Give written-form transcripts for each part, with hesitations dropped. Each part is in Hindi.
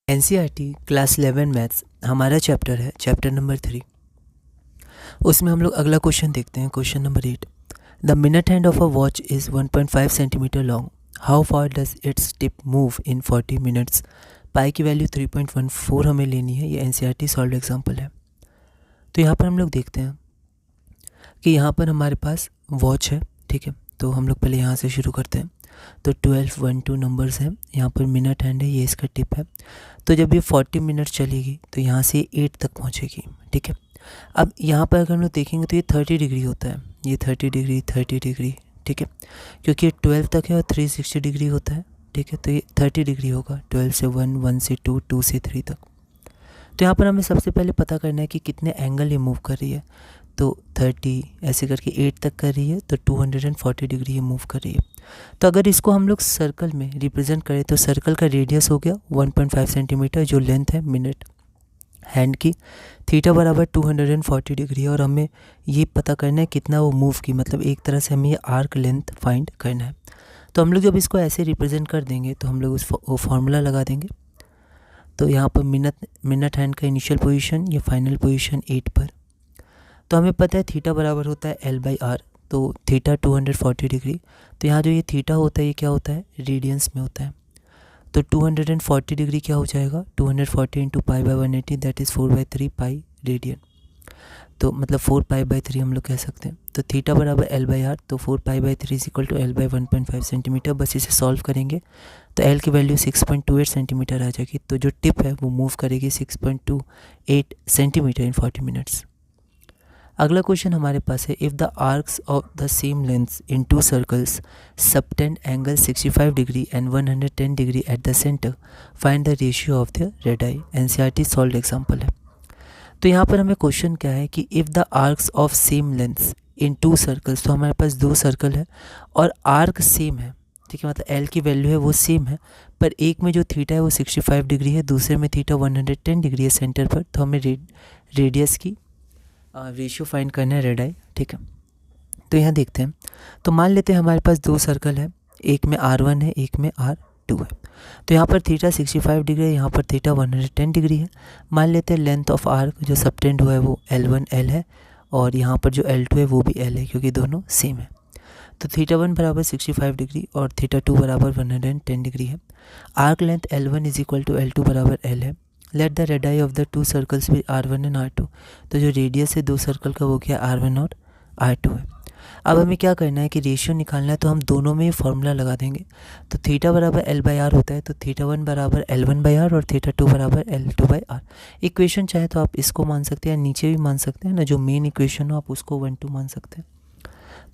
NCERT क्लास 11 मैथ्स हमारा चैप्टर है, चैप्टर नंबर 3। उसमें हम लोग अगला क्वेश्चन देखते हैं, question number 8। The minute hand of a watch is 1.5 centimetre long. How far does its tip move in 40 minutes. Pi की वैल्यू 3.14 हमें लेनी है। ये NCERT सॉल्व एग्जाम्पल है। तो यहाँ पर हम लोग देखते हैं कि यहाँ पर हमारे पास वॉच है, ठीक है। तो हम लोग पहले यहाँ से शुरू करते हैं। तो 12, 1, 2 नंबर्स हैं। यहाँ पर मिनट हैंड है, ये इसका टिप है। तो जब ये 40 मिनट चलेगी तो यहाँ से 8 तक पहुँचेगी, ठीक है। अब यहाँ पर अगर हम लोग देखेंगे तो ये 30 डिग्री होता है, ये 30 डिग्री 30 डिग्री, ठीक है, क्योंकि ये 12 तक है और 360 डिग्री होता है, ठीक है। तो ये 30 डिग्री होगा, 12 से 1, 1 से 2, 2 से 3 तक। तो यहाँ पर हमें सबसे पहले पता करना है कि कितने एंगल ये मूव कर रही है। तो 30 ऐसे करके 8 तक कर रही है, तो 240 डिग्री ये मूव कर रही है। तो अगर इसको हम लोग सर्कल में रिप्रेजेंट करें तो सर्कल का रेडियस हो गया 1.5 सेंटीमीटर, जो लेंथ है मिनट हैंड की। थीटा बराबर 240 डिग्री है और हमें ये पता करना है कितना वो मूव की, मतलब एक तरह से हमें ये आर्क लेंथ फाइंड करना है। तो हम लोग जब इसको ऐसे रिप्रेजेंट कर देंगे तो हम लोग उस फॉर्मूला लगा देंगे। तो यहाँ पर मिनट हैंड का इनिशियल पोजीशन, ये फाइनल पोजीशन 8 पर। तो हमें पता है थीटा बराबर होता है L/R, तो थीटा 240 डिग्री। तो यहाँ जो ये थीटा होता है ये क्या होता है, रेडियंस में होता है। तो 240 डिग्री क्या हो जाएगा, 240 into pi by 180, that is 4/3 pi radian. तो मतलब 4π/3 हम लोग कह सकते हैं। तो थीटा बराबर L/R, तो 4π/3 is equal to L/1.5 centimetre. बस इसे सॉल्व करेंगे तो L की वैल्यू 6.28 सेंटीमीटर आ जाएगी। तो जो टिप है वो मूव करेगी 6.28 सेंटीमीटर इन 40 मिनट्स। अगला क्वेश्चन हमारे पास है, if the arcs of the same length in 2 circles subtend angle 65 degree and 110 degree at the centre, find the ratio of the radii. NCERT solve example है। तो यहाँ पर हमें क्वेश्चन क्या है कि if the arcs of same length in 2 circles, तो हमारे पास 2 सर्कल है और आर्क सेम है, ठीक है, मतलब L की वैल्यू है वो सेम है, पर एक में जो थीटा है वो 65 डिग्री है, दूसरे में थीटा 110 डिग्री है सेंटर पर। तो हमें रेडियस की रेशियो फाइंड करना है, रेडाई, ठीक है। तो यहाँ देखते हैं। तो मान लेते हैं हमारे पास 2 सर्कल है, एक में R1 है, एक में R2 है। तो यहाँ पर थीटा 65 डिग्री है, यहाँ पर थीटा 110 डिग्री है। मान लेते हैं लेंथ ऑफ आर्क जो सबटेंड हुआ है वो L1 L है और यहाँ पर जो L2 है वो भी L है, क्योंकि दोनों सेम है। तो थीटा 1 बराबर 65 डिग्री और थीटा 2 बराबर 110 डिग्री है। Arc length L1 is equal to L2 बराबर L है। Let the radii of the 2 circles भी R1 एंड R2। तो जो रेडियस है 2 सर्कल का वो क्या R1 और R2 है। अब हमें क्या करना है कि रेशियो निकालना है, तो हम दोनों में ही फॉर्मूला लगा देंगे। तो थीटा बराबर L/R होता है, तो थीटा 1 बराबर L1/R और थीटा 2 बराबर L2/R। इक्वेशन चाहे तो आप इसको मान सकते हैं, नीचे भी मान सकते हैं ना, जो मेन इक्वेशन हो आप उसको 1 2 मान सकते हैं।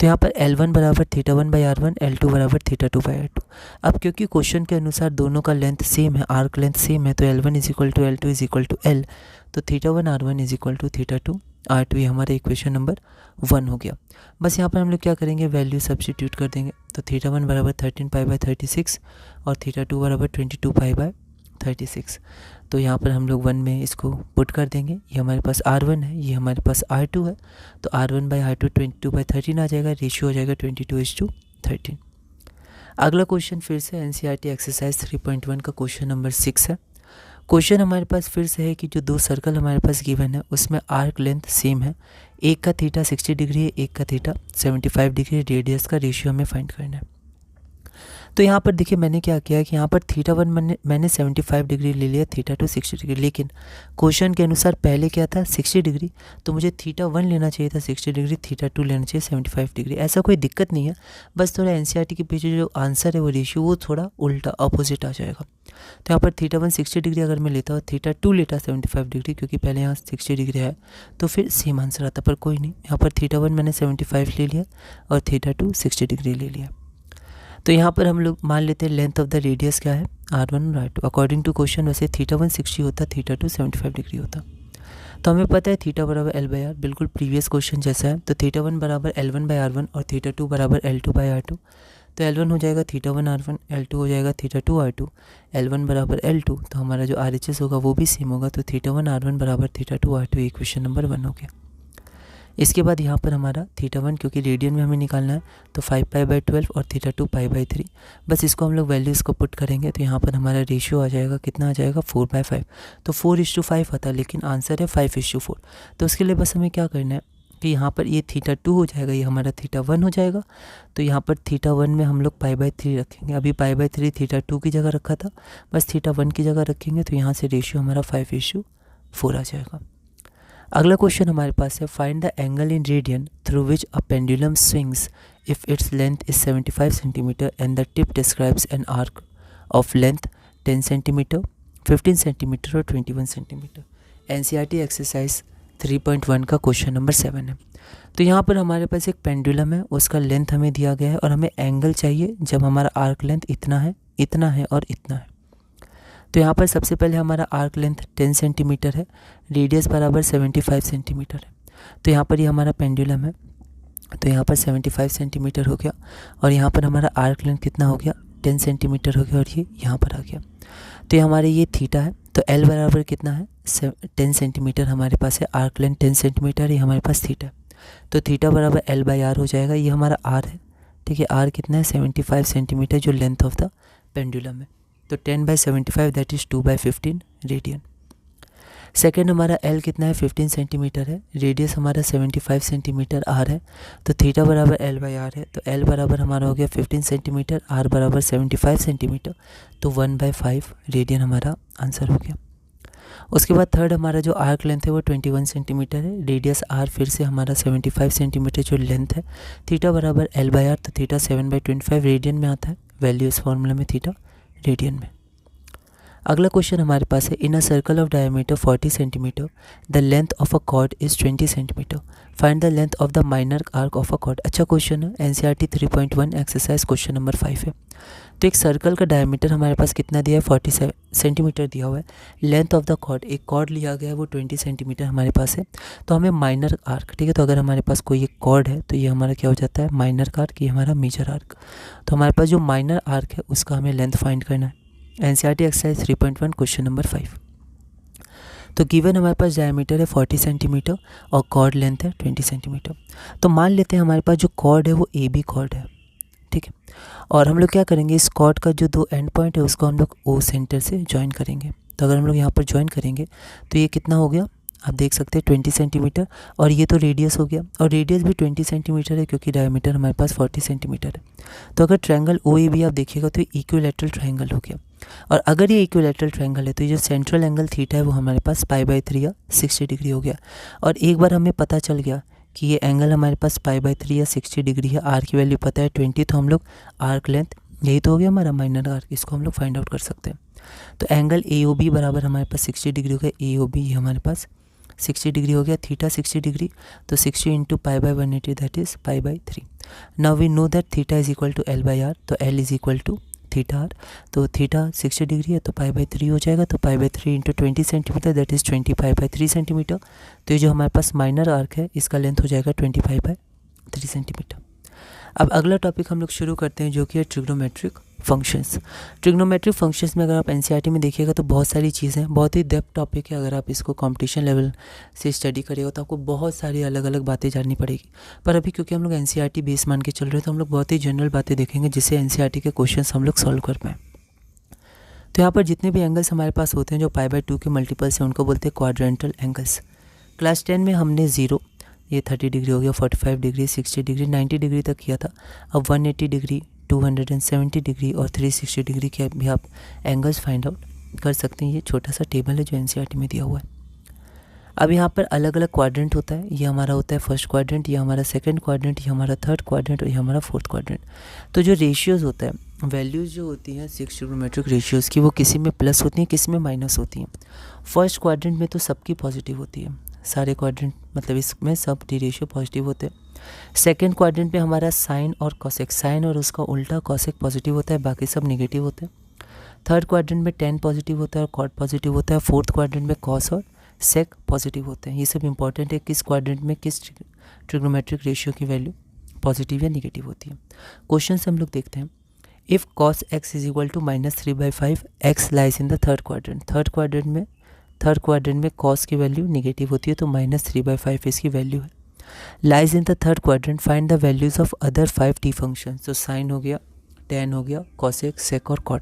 तो यहाँ पर L1 बराबर थीटा 1/R1, L2 बराबर थीटा 2/R2। अब क्योंकि क्वेश्चन के अनुसार दोनों का लेंथ सेम है, आर्क लेंथ सेम है, तो L1 is equal to L2 is equal to L। तो theta 1 R1 is equal to theta 2 R2, ये हमारा इक्वेशन नंबर 1 हो गया। बस यहाँ पर हम लोग क्या करेंगे, वैल्यू सब्स्टिट्यूट कर देंगे। तो थीटा 1 बराबर 13π/36 और थीटा 2 बराबर 22π/36। तो यहाँ पर हम लोग 1 में इसको पुट कर देंगे। ये हमारे पास R1 है, ये हमारे पास R2 है। तो R1/R2 22/13 आ जाएगा, रेशियो हो जाएगा 22:13। अगला क्वेश्चन फिर से NCERT एक्सरसाइज 3.1 का क्वेश्चन नंबर 6 है। क्वेश्चन हमारे पास फिर से है कि जो 2 सर्कल हमारे पास गिवन है उसमें आर्क लेंथ सेम है, एक का थीटा 60 डिग्री है, एक का थीटा 75 डिग्री, रेडियस का रेशियो हमें फाइंड करना है। तो यहाँ पर देखिए मैंने क्या किया है कि यहाँ पर थीटा 1 मैंने 75 डिग्री ले लिया, थीटा 2 60 डिग्री, लेकिन क्वेश्चन के अनुसार पहले क्या था 60 डिग्री, तो मुझे थीटा 1 लेना चाहिए था 60 डिग्री, थीटा 2 लेना चाहिए 75 डिग्री। ऐसा कोई दिक्कत नहीं है, बस थोड़ा NCERT के पीछे जो आंसर है वो रेशियो वो थोड़ा उल्टा अपोजिट आ जाएगा। तो यहाँ पर थीटा 1 60 डिग्री अगर मैं लेता हूँ, थीटा 2 लेता 75 डिग्री, क्योंकि पहले यहाँ 60 डिग्री है तो फिर सेम आंसर आता, पर कोई नहीं, यहाँ पर थीटा 1 मैंने 75 ले लिया और थीटा 2 60 डिग्री ले लिया। तो यहाँ पर हम लोग मान लेते हैं लेंथ ऑफ द रेडियस क्या है R1 और R2। अकॉर्डिंग टू क्वेश्चन वैसे थीटा 1 60 होता, थीटा 2 75 डिग्री होता। तो हमें पता है थीटा बराबर L/R, बिल्कुल प्रीवियस क्वेश्चन जैसा है। तो थीटा 1 बराबर L1/R1 और थीटा 2 बराबर L2/R2। तो L1 हो जाएगा थीटा 1 R1, L2 हो जाएगा थीटा 2 R2, L1 बराबर L2। तो हमारा जो RHS होगा वो भी सेम होगा, तो थीटा 1 R1 बराबर थीटा 2 R2, इक्वेशन नंबर 1 हो गया। इसके बाद यहाँ पर हमारा थीटा 1 क्योंकि रेडियन में हमें निकालना है तो 5π/12 और थीटा 2 π/3। बस इसको हम लोग वैल्यूज़ को पुट करेंगे तो यहाँ पर हमारा रेशियो आ जाएगा, कितना आ जाएगा 4/5। तो 4:5 आता है लेकिन आंसर है 5:4। तो उसके लिए बस हमें क्या करना है कि यहाँ पर ये थीटा 2 हो जाएगा, ये हमारा थीटा 1 हो जाएगा। तो यहाँ पर थीटा 1 में हम लोग π/3 रखेंगे। अभी π/3 थीटा 2 की जगह रखा था, बस थीटा 1 की जगह रखेंगे तो यहाँ से रेशियो हमारा 5:4 आ जाएगा। अगला क्वेश्चन हमारे पास है find the angle in radian through which a pendulum swings if its length is 75 centimetre and the tip describes an arc of length 10 centimetre, 15 centimetre और 21 सेंटीमीटर। एनसीईआरटी एक्सरसाइज 3.1 का क्वेश्चन नंबर 7 है। तो यहाँ पर हमारे पास एक पेंडुलम है, उसका लेंथ हमें दिया गया है और हमें एंगल चाहिए जब हमारा आर्क लेंथ इतना है और इतना है। तो यहाँ पर सबसे पहले हमारा आर्क लेंथ 10 सेंटीमीटर है, रेडियस बराबर 75 सेंटीमीटर है। तो यहाँ पर ये हमारा पेंडुलम है, तो यहाँ पर 75 सेंटीमीटर हो गया और यहाँ पर हमारा आर्क लेंथ कितना हो गया 10 सेंटीमीटर हो गया और ये यहाँ पर आ गया। तो ये हमारे ये थीटा है, तो एल बराबर कितना है 10 सेंटीमीटर हमारे पास है, आर्क लेंथ 10 सेंटीमीटर, ये हमारे पास थीटा है। तो थीटा बराबर L/R हो जाएगा, ये हमारा R है, ठीक है। R कितना है 75 सेंटीमीटर जो लेंथ ऑफ द पेंडुलम है। तो 10/75 दैट इज़ 2/15 रेडियन। सेकेंड हमारा L कितना है 15 सेंटीमीटर है, रेडियस हमारा 75 सेंटीमीटर R है। तो थीटा बराबर L/R है, तो L बराबर हमारा हो गया 15 सेंटीमीटर, R बराबर 75 सेंटीमीटर, तो 1/5 रेडियन हमारा आंसर हो गया। उसके बाद थर्ड हमारा जो आर्क लेंथ है वो 21 सेंटीमीटर है, रेडियस R फिर से हमारा 75 सेंटीमीटर जो लेंथ है, थीटा बराबर L/R, तो थीटा 7/25 रेडियन में आता है, वैल्यू इस फॉर्मूला में थीटा रेडियन में। अगला क्वेश्चन हमारे पास है in a circle of diameter 40 centimetre the length of a chord is 20 centimetre, find the length of the minor arc of a chord. अच्छा क्वेश्चन है, एनसीईआरटी 3.1 एक्सरसाइज क्वेश्चन नंबर 5 है। तो एक सर्कल का डायमीटर हमारे पास कितना दिया है 40 सेंटीमीटर दिया हुआ है, लेंथ ऑफ द कॉर्ड एक कॉर्ड लिया गया है वो 20 सेंटीमीटर हमारे पास है। तो हमें माइनर आर्क, ठीक है, तो अगर हमारे पास कोई एक कॉर्ड है तो ये हमारा क्या हो जाता है माइनर आर्क, ये हमारा मेजर आर्क। तो हमारे पास जो माइनर आर्क है उसका हमें लेंथ फाइंड करना है। NCERT exercise 3.1 question number 5। तो गिवन हमारे पास डायमीटर है 40 सेंटीमीटर और कॉर्ड लेंथ है 20 सेंटीमीटर। तो मान लेते हैं हमारे पास जो कॉर्ड है वो AB कॉर्ड है, ठीक है। और हम लोग क्या करेंगे, इस कॉर्ड का जो दो एंड पॉइंट है उसको हम लोग O सेंटर से ज्वाइन करेंगे। तो अगर हम लोग यहाँ पर ज्वाइन करेंगे तो ये कितना हो गया, आप देख सकते हैं 20 सेंटीमीटर, और ये तो रेडियस हो गया और रेडियस भी 20 सेंटीमीटर है क्योंकि डायमीटर हमारे पास 40 सेंटीमीटर है। तो अगर ट्रायंगल OAB आप देखिएगा तो इक्विलैटरल ट्रायंगल हो गया। और अगर ये इक्विलैटरल ट्रायंगल है तो ये जो सेंट्रल एंगल थीटा है वो हमारे पास π/3 या 60 डिग्री हो गया। और एक बार हमें पता चल गया कि ये एंगल हमारे पास π/3 या 60 डिग्री है, आर की वैल्यू पता है 20, तो हम लोग आर्क लेंथ यही तो हो गया हमारा माइनर आर्क, इसको हम लोग फाइंड आउट कर सकते हैं। तो एंगल AOB बराबर हमारे पास 60 डिग्री हो गया, AOB ये हमारे पास 60 डिग्री हो गया, थीटा 60 डिग्री, तो 60 into π/180 that is π/3। Now we know that theta is equal to L/R, तो L is equal to theta R। तो थीटा 60 डिग्री है तो π/3 हो जाएगा, तो π/3 into 20 centimetre that is 20 π/3 centimetre. तो ये जो हमारे पास माइनर आर्क है इसका लेंथ हो जाएगा 25/3 सेंटीमीटर। अब अगला टॉपिक हम लोग शुरू करते हैं जो कि है ट्रिग्नोमेट्रिक फंक्शंस। ट्रिग्नोमेट्रिक फंक्शंस में अगर आप एनसीईआरटी में देखिएगा तो बहुत सारी चीज़ें, बहुत ही डेप्थ टॉपिक है। अगर आप इसको कंपटीशन लेवल से स्टडी करेगा तो आपको बहुत सारी अलग अलग बातें जाननी पड़ेगी। पर अभी क्योंकि हम लोग एनसीईआरटी बेस मान के चल रहे हैं तो हम लोग बहुत ही जनरल बातें देखेंगे जिससे एनसीईआरटी के क्वेश्चन हम लोग सॉल्व कर पाएँ। तो यहाँ पर जितने भी एंगल्स हमारे पास होते हैं जो π/2 के मल्टीपल्स हैं उनको बोलते हैं क्वाड्रेंटल एंगल्स। क्लास 10 में हमने 0, ये 30 डिग्री हो गया, 45 डिग्री, 60 डिग्री, 90 डिग्री तक किया था। अब 180 डिग्री, 270 डिग्री और 360 डिग्री के भी आप एंगल्स फाइंड आउट कर सकते हैं। ये छोटा सा टेबल है जो एनसीईआरटी में दिया हुआ है। अब यहाँ पर अलग अलग क्वाड्रेंट होता है, ये हमारा होता है फर्स्ट क्वाड्रेंट, ये हमारा सेकंड क्वाड्रेंट, ये हमारा थर्ड क्वाड्रेंट और ये हमारा फोर्थ क्वाड्रेंट। तो जो रेशियोज़ होता है, वैल्यूज़ जो होती हैं 6 ट्रिग्नोमेट्रिक रेशियोज़ की, वो किसी में प्लस होती हैं किसी में माइनस होती हैं। फर्स्ट क्वाड्रेंट में तो सबकी पॉजिटिव होती है, सारे क्वाड्रेंट मतलब इसमें सब डी रेशियो पॉजिटिव होते हैं। सेकंड क्वाड्रेंट में हमारा साइन और कॉसेक, साइन और उसका उल्टा कॉसेक पॉजिटिव होता है, बाकी सब नेगेटिव होते हैं। थर्ड क्वाड्रेंट में टेन पॉजिटिव होता है और कॉट पॉजिटिव होता है। फोर्थ क्वाड्रेंट में कॉस और सेक पॉजिटिव होते हैं। ये सब इंपॉर्टेंट है किस क्वाड्रेंट में किस ट्रिग्नोमेट्रिक रेशियो की वैल्यू पॉजिटिव या नेगेटिव होती है। क्वेश्चन से हम लोग देखते हैं, if cos x is equal to -3/5 x lies in the third quadrant. Third quadrant में कॉस की वैल्यू नेगेटिव होती है तो -3/5 इसकी वैल्यू है। Lies in the third quadrant, find the values of other 5 t function. तो साइन हो गया, tan हो गया, cosec, sec और cot,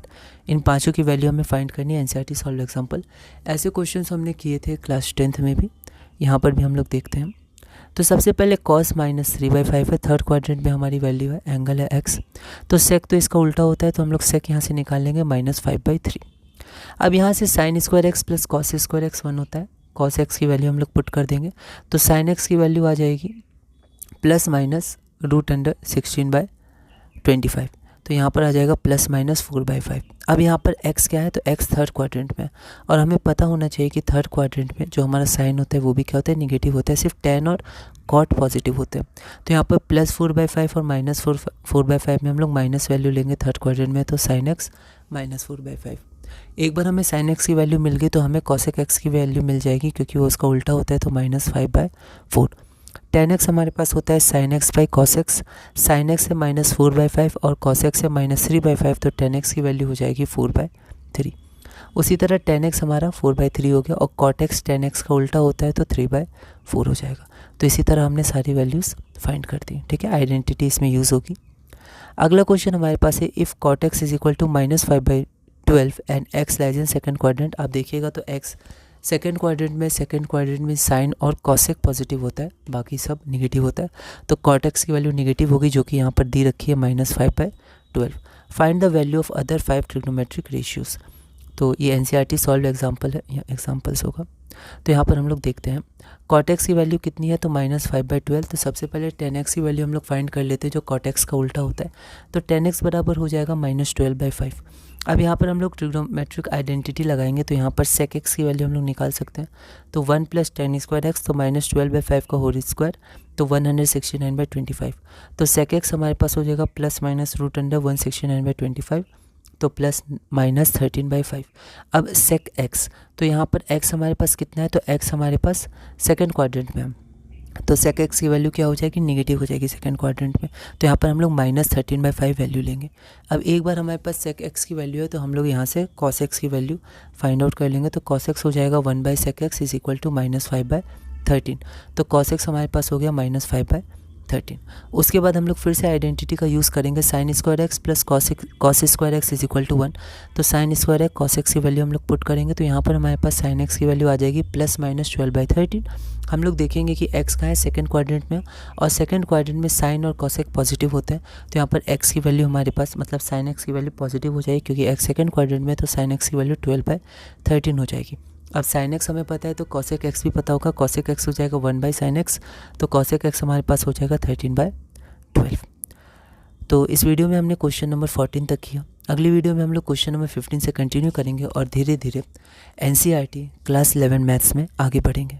इन पांचों की वैल्यू हमें फाइंड करनी है। एनसीईआरटी सॉल्व एग्जांपल, ऐसे क्वेश्चंस हमने किए थे क्लास 10th में भी, यहाँ पर भी हम लोग देखते हैं। तो सबसे पहले cos -3/5 है, थर्ड क्वाड्रेंट में हमारी वैल्यू है, एंगल है x। तो sec तो इसका उल्टा होता है, तो हम लोग sec यहाँ से निकाल लेंगे -5/3। अब यहाँ से sin square x plus cos square x 1 होता है, cos x की वैल्यू हम लोग पुट कर देंगे, तो sin x की वैल्यू आ जाएगी ±√16/25। तो यहाँ पर आ जाएगा ±4/5। अब यहाँ पर x क्या है, तो x थर्ड क्वाड्रेंट में, और हमें पता होना चाहिए कि थर्ड क्वाड्रेंट में जो हमारा साइन होता है वो भी क्या होता है, निगेटिव होता है, सिर्फ tan और cot पॉजिटिव होते हैं। तो यहाँ पर +4/5 और -4/5 में हम लोग माइनस वैल्यू लेंगे थर्ड क्वाड्रेंट में, तो sin x -4/5। एक बार हमें sin x की वैल्यू मिल गई तो हमें cosec x की वैल्यू मिल जाएगी, क्योंकि वो उसका उल्टा होता है, तो -5/4। tan x हमारे पास होता है sin x by cos x, sin x है -4/5 और cos x है -3/5, तो tan x की वैल्यू हो जाएगी 4/3। उसी तरह tan x हमारा 4/3 हो गया, और cot x tan x का उल्टा होता है, तो 3/4 हो जाएगा। तो इसी तरह हमने सारी वैल्यूज़ फाइंड कर दी, ठीक है, आइडेंटिटी इसमें यूज़ होगी। अगला क्वेश्चन हमारे पास है, if cot x is equal to -5/12 and x lies in second quadrant. आप देखिएगा तो x सेकेंड क्वाड्रेंट में साइन और कॉसेक पॉजिटिव होता है, बाकी सब निगेटिव होता है, तो cot x की वैल्यू निगेटिव होगी, जो कि यहाँ पर दी रखी है -5/12। Find the value of other 5 trigonometric ratios. तो ये एनसीईआरटी सॉल्व एग्जाम्पल है, या एग्जाम्पल्स होगा। तो यहाँ पर हम लोग देखते हैं cot x की वैल्यू कितनी है, तो -5/12। तो सबसे पहले tan x की वैल्यू हम लोग फाइंड कर लेते हैं, जो cot x का उल्टा होता है, तो tan x बराबर हो जाएगा -12/5। अब यहाँ पर हम लोग ट्रिग्नोमेट्रिक आइडेंटिटी लगाएंगे, तो यहाँ पर sec x की वैल्यू हम लोग निकाल सकते हैं, तो 1 + tan स्क्वायर x, तो -12/5 का होल स्क्वायर, तो 169/25। तो sec x हमारे पास हो जाएगा ±√169/25, तो ±13/5। अब sec x, तो यहाँ पर x हमारे पास कितना है, तो x हमारे पास सेकंड क्वाड्रेंट में है, तो sec x की वैल्यू क्या हो जाएगी, निगेटिव हो जाएगी सेकंड क्वाड्रेंट में, तो यहाँ पर हम लोग -13/5 वैल्यू लेंगे। अब एक बार हमारे पास sec x की वैल्यू है, तो हम लोग यहाँ से cos x की वैल्यू फाइंड आउट कर लेंगे, तो cos x हो जाएगा 1/sec x is equal to -5/13। तो cos x हमारे पास हो गया -5/13। उसके बाद हम लोग फिर से आइडेंटिटी का यूज़ करेंगे, sin square x plus cos square x is equal to 1। तो sin square x cos x की वैल्यू हम लोग पुट करेंगे, तो यहाँ पर हमारे पास sin x की वैल्यू आ जाएगी +-12/13। हम लोग देखेंगे कि x कहाँ है, सेकंड क्वाड्रेंट में, और सेकंड क्वाड्रेंट में sin और cos पॉजिटिव होते हैं, तो यहाँ पर x की वैल्यू हमारे पास, मतलब sin x की वैल्यू पॉजिटिव हो जाएगी, क्योंकि x सेकंड क्वाड्रेंट में, तो sin x की वैल्यू 12/13 हो जाएगी। अब sin x हमें पता है, तो cosec x भी पता होगा, cosec x हो जाएगा 1/sin x, तो cosec x हमारे पास हो जाएगा 13/12। तो इस वीडियो में हमने क्वेश्चन नंबर 14 तक किया। अगली वीडियो में हम लोग क्वेश्चन नंबर 15 से कंटिन्यू करेंगे और धीरे धीरे एनसीईआरटी क्लास 11 मैथ्स में आगे बढ़ेंगे।